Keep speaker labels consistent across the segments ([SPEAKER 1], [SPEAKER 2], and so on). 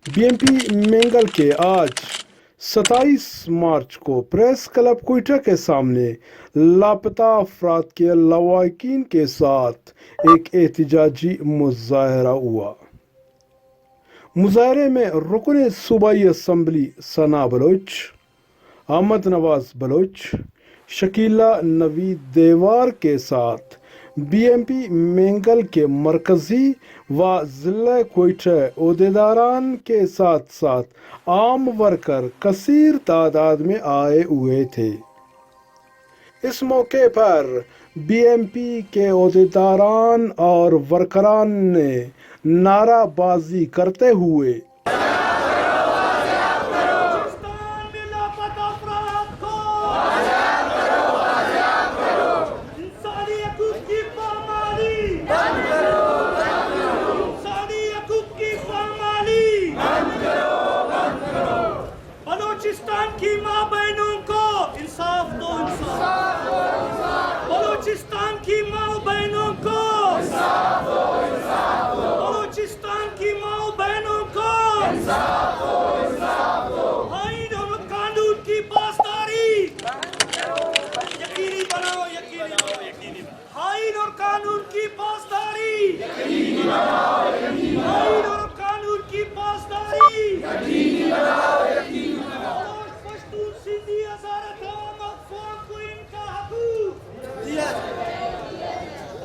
[SPEAKER 1] B M P Mengal کے آج 27 مارچ کو پریس کلب کوئٹہ کے سامنے لاپتا افراد کے لواحقین کے ساتھ ایک احتجاجی مظاہرہ ہوا۔ مظاہرے میں رکن صوبائی اسمبلی ثنا بلوچ، احمد نواز بلوچ، شکیلہ نوید دیوار کے ساتھ بی ایم پی مینگل کے مرکزی و ضلع کوئٹہ عہدیداران کے ساتھ ساتھ عام ورکر کثیر تعداد میں آئے ہوئے تھے۔ اس موقع پر بی ایم پی کے عہدیداران اور ورکران نے نعرہ بازی کرتے ہوئے
[SPEAKER 2] بلوچستان کی ماں بہنوں کو انصاف دو، انصاف دو، بلوچستان کی ماں بہنوں کو انصاف دو، انصاف دو، بلوچستان کی ماں بہنوں کو انصاف دو، انصاف دو، آئین اور قانون کی پاسداری یقینی بناؤ، یقینی بناؤ، آئین اور قانون کی پاسداری یقینی بناؤ، یقینی بناؤ، آئین اور قانون کی پاسداری یقینی بناؤ، یقینی بناؤ۔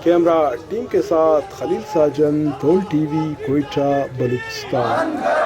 [SPEAKER 1] کیمرہ ٹیم کے ساتھ خلیل ساجن، ٹول ٹی وی، کوئٹہ، بلوچستان۔